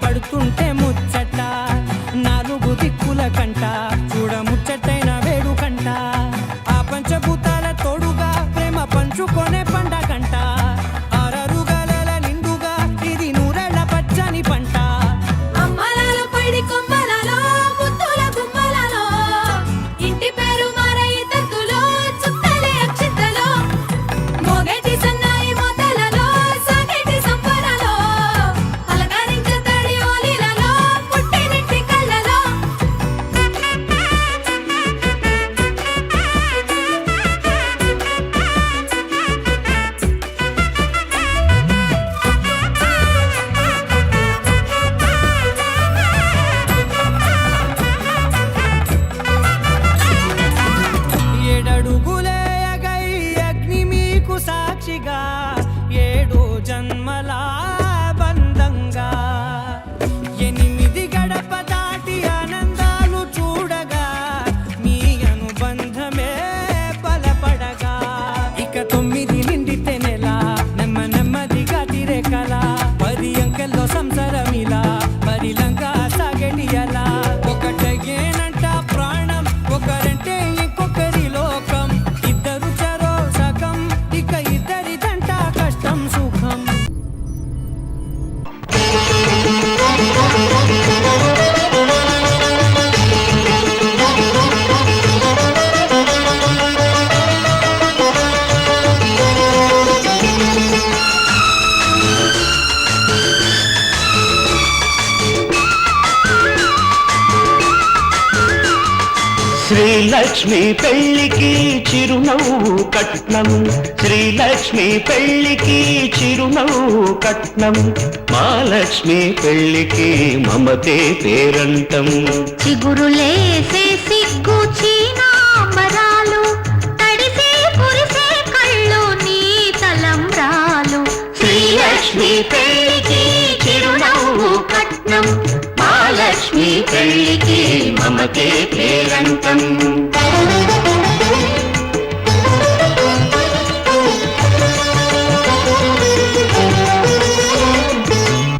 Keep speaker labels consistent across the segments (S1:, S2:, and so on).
S1: పడుతుంటే ముచ్చట నాలుగు దిక్కుల కంట చూడ ముచ్చటైన వేడు కంట ఆ పంచభూతాల తోడుగా ప్రేమ పంచుకొనే పండగంట ఆరరుగల నిండుగా ఇది నూరెళ్ళ పచ్చని పంట
S2: అమ్మలాలు పైడి కొమ్మలలో ముద్దుల గుమ్మలలో ఇంటి పేరు మారై తత్తులో చుట్టలే అక్షింతలో మోగేటి సన్నాయి మోతలలో సాగేటి సంబరాలో పలకరించే తడి ఓలిలలో పుట్టినింటి కళ్ళలో
S1: ఏడడుగులే ఎగై అగ్ని మీకు సాక్షిగా ఏడు జన్మల బంధంగా ఎనిమిది గడప దాటి ఆనందాలు చూడగా మీ అనుబంధమే బలపడగా ఇక 9 నిండితే నెల నెమ్మదిగా తీరే కల 10 అంకెల్లో సంసారమిలా పరిలంగా సాగేటి అలా ఒకటేనంట ప్రాణం ఒకరంటే ఇంకొకరి లోకం ఇద్దరు చరో సగం ఇక ఇద్దరిదంట కష్టం సుఖం
S3: శ్రీలక్ష్మి పెళ్లికి చిరునవ్వు కట్నం శ్రీలక్ష్మి పెళ్లికి చిరునవ్వు కట్నం మహాలక్ష్మి పెళ్లికి మమతే పేరంటం
S4: చిగురులేసే సిగ్గు చీనాంబరాలు తడిసే కురిసే కళ్ళు నీ తలంబ్రాలు
S3: శ్రీలక్ష్మి పెళ్లికి చిరునవ్వు కట్నం మహాలక్ష్మి పెళ్లికి మమతే పేరంటం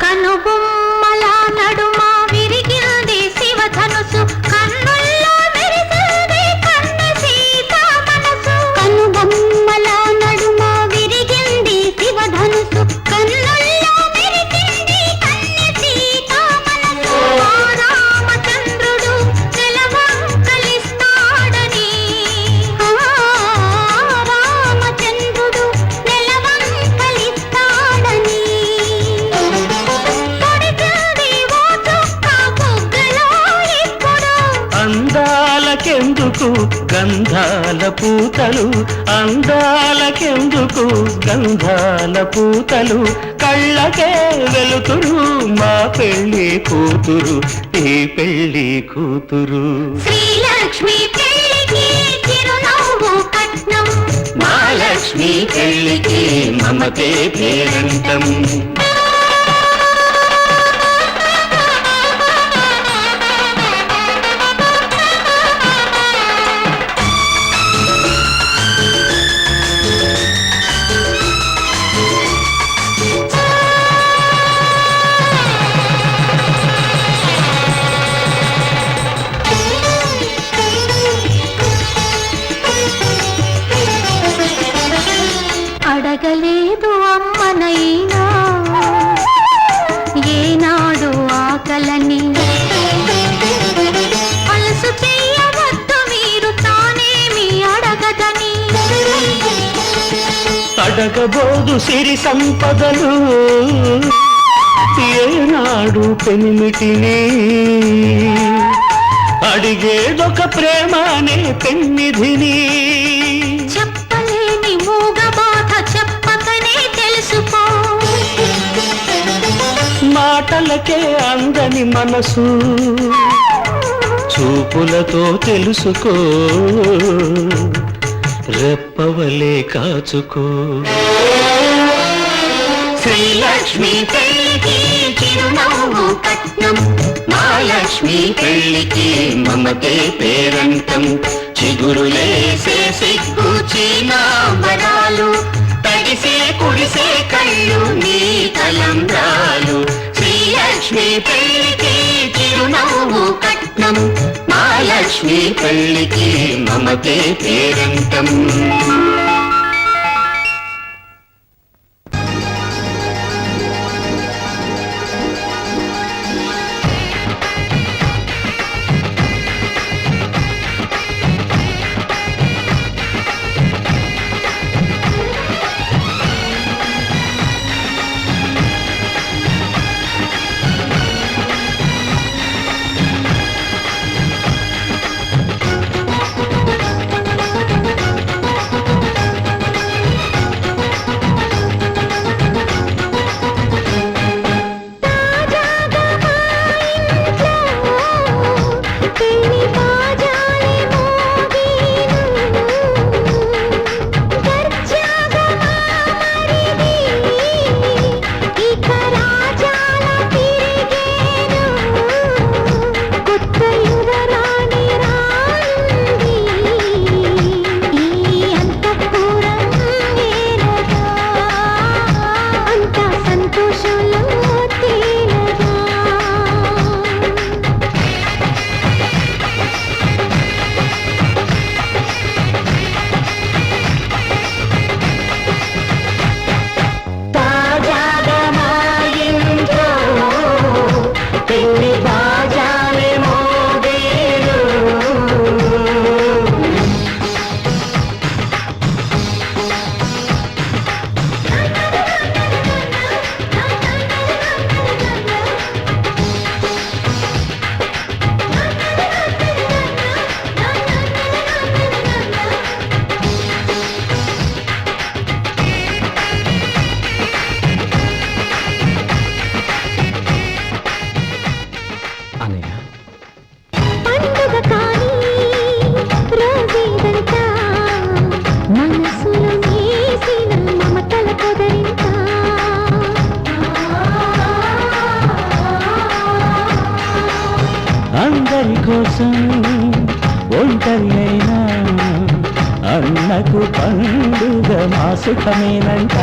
S4: కనుబొమ్మల నడుమ విరిగింది శివధనుసు కన్నుల్లో మెరిసింది కన్నె సీత మనసు కనుబొమ్మల నడుమ విరిగింది శివధనుసు కన్నుల్లో మెరిసింది కన్నె సీత మనసు రామచంద్రుడు నెలవంకలిస్తాడని రామచంద్రుడు నెలవంకలిస్తాడని పొడిచింది ఓ చుక్క బుగ్గలో ఇప్పుడు
S3: అందాలకెందుకు గంధాల పూతలు అందాలకెందుకు గంధాల పూతలు కళ్ళకే వెలుతురు మా పెళ్లి కూతురు ఈ పెళ్లి కూతురు
S4: శ్రీలక్ష్మి పెళ్లికి చిరునవ్వు కట్నం
S3: మహాలక్ష్మి పెళ్లికి మమతే పేరంటం
S4: అడగలేదు అమ్మనైనా ఏనాడు ఆకలని అలసు చెయ్యవద్దు మీరు తానేమి అడగదని
S3: అడగబోదు సిరి సంపదలు ఏనాడు పెనిమిటిని అడిగేదొక ప్రేమనే పెన్నిధిని మాటలకే అందని మనసు చూపులతో తెలుసుకో రెప్పవలే కాచుకో శ్రీలక్ష్మి పెళ్ళికి చిరునవ్వు కట్నం మహాలక్ష్మి పెళ్ళికి మమతే పేరంటం చిగురులేసే సిగ్గు చీనాంబరాలు తడిసే కుడిసే కళ్ళు నీ తలంబ్రాలు శ్రీలక్ష్మి పెళ్ళికి చిరునవ్వు కట్నం మహాలక్ష్మి పెళ్ళికి మమతే పేరంటం అందరి కోసం ఒంటరి అయినా అన్నకు పండుగ మా సుఖమేనంట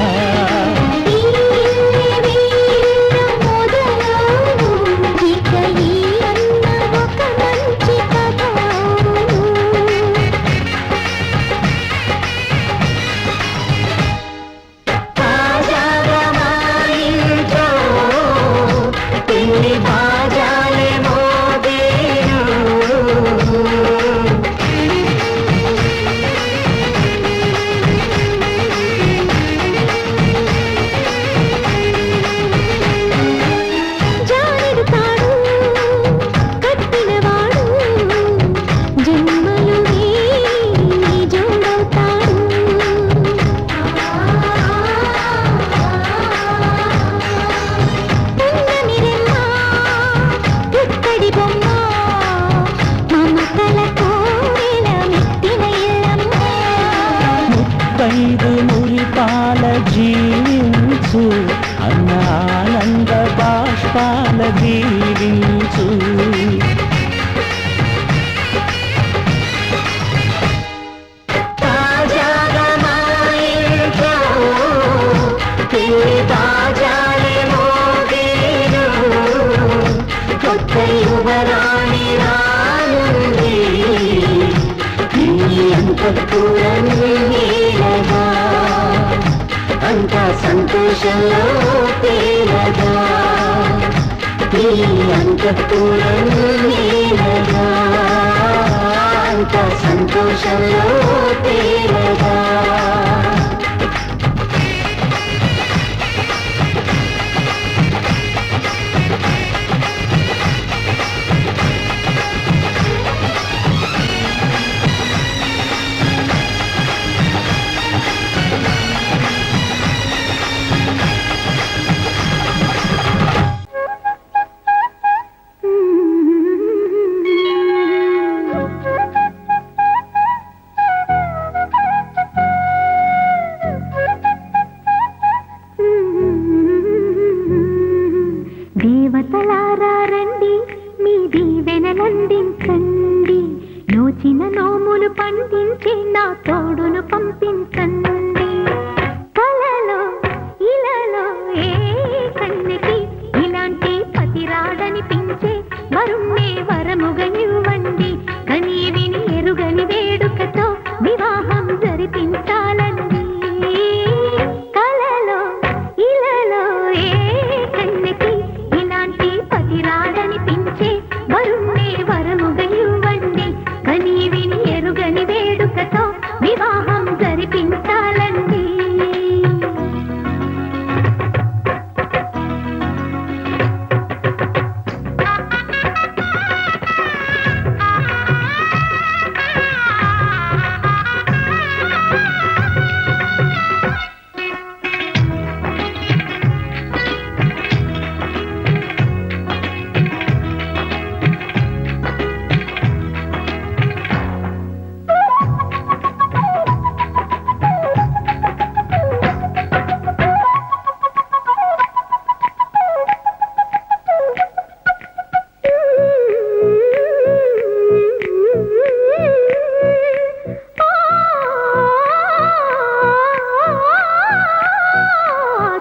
S3: మురిపాల జీవించు అన్న ఆనంద బాష్పాల దీవించు కొత్త యువరాణి రానుంది అంతఃపురమేలగా అంతా సంతోషంలో తేలగా ఈ అంతఃపురమేలగా అంతా సంతోషంలో తేలగా
S4: నా తోడును పంపించండి. కలలో ఇలలో ఏ కన్నెకి ఇలాంటి పతి రాడనిపించే వరుణ్ణే వరముగా ఇవ్వండి. కని విని ఎరుగని వేడుకతో వివాహం జరిపించాలండి. కలలో ఇలలో ఏ కన్నెకి ఇలాంటి పతి రాడనిపించే వరుణ్ణే వరముగా ఇవ్వండి. కని విని ఎరుగని వేడుకతో వివాహం జరిపించాలండి.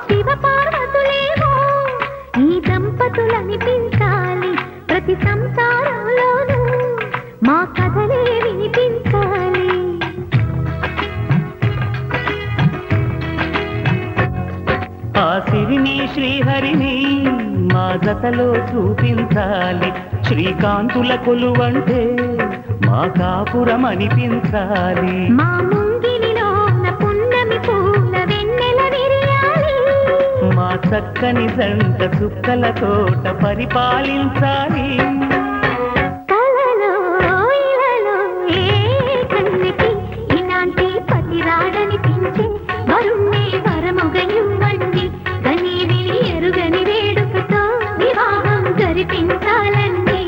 S4: శివపార్వతులేమో ఈ దంపతులనిపించాలి. ప్రతి సంసారంలోనూ మా కథలే వినిపించాలి.
S5: ఆ సిరిని శ్రీహరిని మా జతలో చూపించాలి. శ్రీకాంతుల కొలువంటే మా కాపురం అనిపించాలి.
S4: మా ముంగిలిలో పున్నమి పూల వెన్నెల విరియాలి.
S5: మా చక్కని జంట చుక్కల తోట పరిపాలించాలి.
S4: కలలో ఇలలో ఏ కన్నెకి ఇలాంటి పతి రాడనిపించే వరుణ్ణే వరముగా ఇవ్వండి. కని విని ఎరుగని వేడుకతో వివాహం జరిపించాలండి.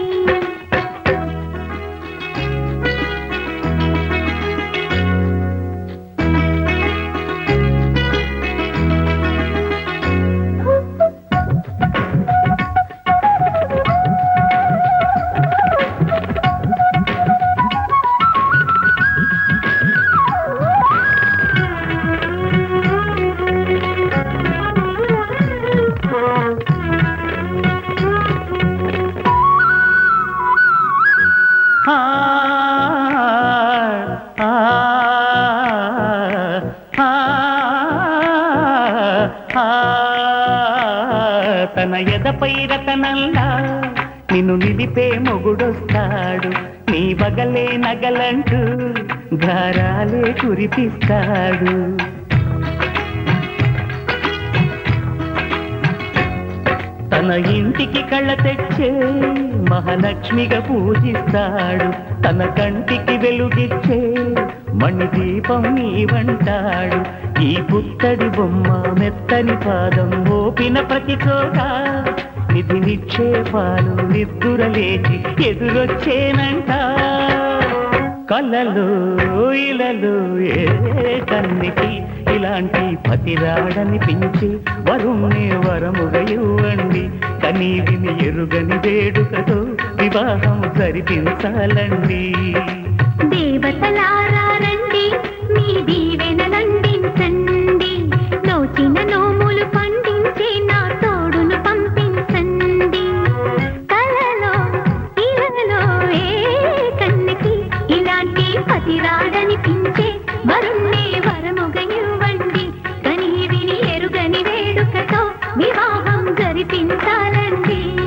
S5: ఆ, ఆ, ఆ, ఆ, తన ఎదపై రతనల్లా నిన్ను నిలిపే మొగుడొస్తాడు. నీ బగలే నగలంటూ గారాలే కురిపిస్తాడు. తన ఇంటికి కళ్ళ తెచ్చే మహాలక్ష్మిగా పూజిస్తాడు. తన కంటికి వెలుగిచ్చే మణిదీపం నీవంటాడు. ఈ పుత్తడి బొమ్మ మెత్తని పాదం మోపిన ప్రతి చోట నిధి నిక్షేపాలు నిద్దురలేచి ఎదురొచ్చేనంట. కళ్ళలో ఇలలో ఏ కన్నికి ఇలాంటి పతి రాడనిపించి వరుణ్ణే వరముగా ఇవ్వండి. కని విని ఎరుగని వేడుకతో వివాహం జరిపించాలండి.
S4: దేవతలారా రండి, మీ దీవెనలందించండి. నోచిన నోములు పండించే నా తోడును పంపించండి. కలలో ఇలలో ఏ కన్నెకి ఇలాంటి పతి రాడనిపించే వరుణ్ణే వరముగా ఇవ్వండి. కని విని ఎరుగని వేడుకతో వివాహం జరిపించాలండి.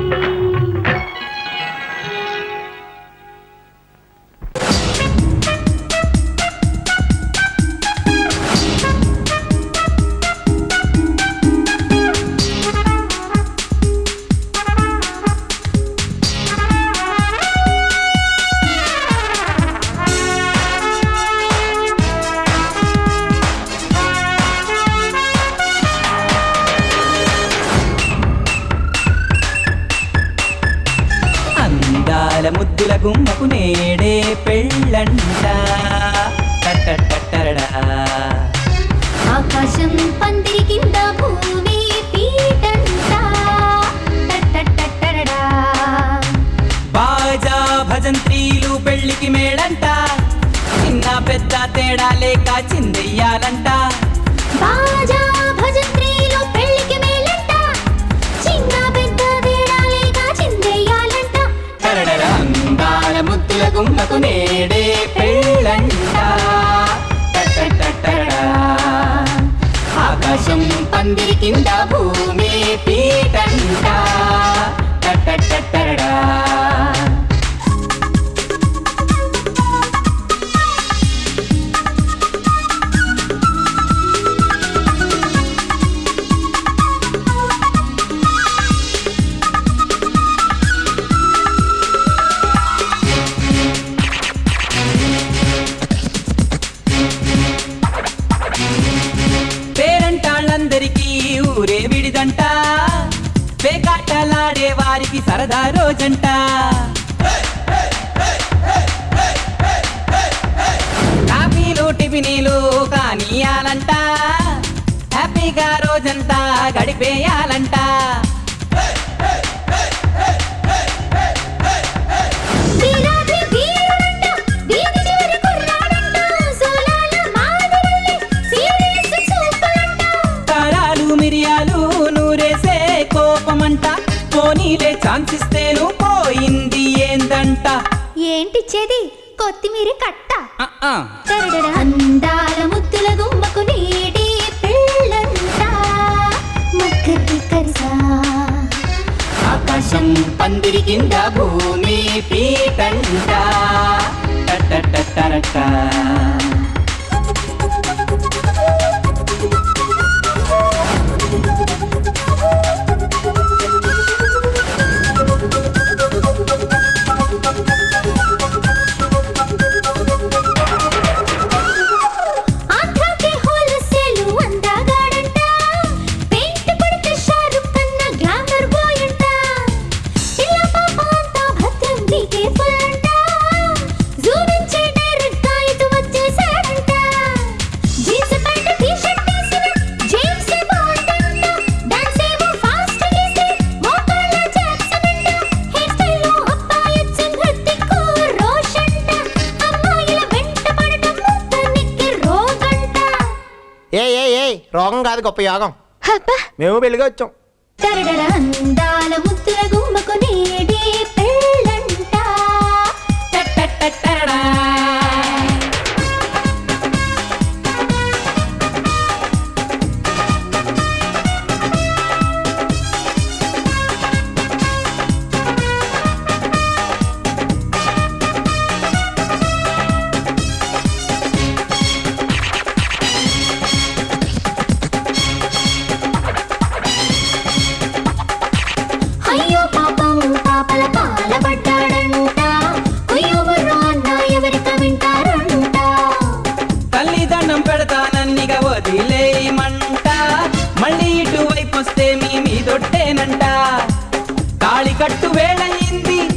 S1: ముద్దుల గుమ్మకు నేడే పెళ్ళంట. టట్టట్టట్టరడా.
S2: ఆకాశం పందిరి కింద భూమి పీటంట. టట్టట్టట్టరడా.
S1: బాజా భజంత్రీలు పెళ్లికి మేళంట. చిన్న పెద్ద తేడా లేక చిందెయ్యాలంట
S2: బాజా భజంత్రీలో పెళ్లికి మేలంట చిన్న పెద్ద తేడాలేగా చిందేయాలంట
S1: టరడర అందాల ముద్దుల గుమ్మకు నేడే పెళ్ళంట టటటటటడా. ఆకాశం పందిరి కింద భూమి పీటంట టటటటటడా. పేరంటాళ్ళందరికీ ఊరే విడిదంట పేకాటలాడే వారికి సరదా రోజంట కాఫీలు టిఫినీలు కానీయాలంట హ్యాపీగా రోజంతా గడిపేయాలంట
S2: వీరాది వీరుడంట వీధి చివరి కుర్రాడంట సోలాల మాదిరల్లి సీరియస్ చూపులంట
S1: కారాలు మిరియాలు నూరేసే కోపమంట పోనీలే ఛాన్స్ ఇస్తేను పోయింది ఏందంట
S2: ఏంటిచ్చేది కొత్తిమీర కట్ట
S1: ఆ, ఆ.
S2: టరడర అందాల ముద్దుల గుమ్మకు నేడే పెళ్ళంట మక్కకి కరిసా
S1: ఆకాశం పందిరి కింద భూమి పీటంట టటటటరట.
S2: ఆంధ్రాకి హోల్సేలు అందగాడంట పెయింట్ కొడితే షారుఖ్ కన్న గ్లామర్ బాయ్ అంట పిల్ల పాప అంతా భద్రం నీకే ఫుల్ అంట జూమించే డైరెక్ట్ గా ఇటు వచ్చేసాడంట జీన్స్ ప్యాంట్ టీ షర్ట్ వేసిన జేమ్స్ బాండ్ అంట డాన్స్ ఏమో ఫాస్ట్ చేసి మోకాళ్ళ జాక్సన్ అంట హెయిర్ స్టైల్ అబ్బాయి హృతిక్ రోషన్ అంట అమ్మాయిల వెంట పడటం ముద్దనికి రోగంట
S6: ఏ రోగం కాదు గొప్ప యోగం
S2: అబ్బా
S6: మేము పెళ్ళిగా వచ్చాం
S2: టరడర అందాల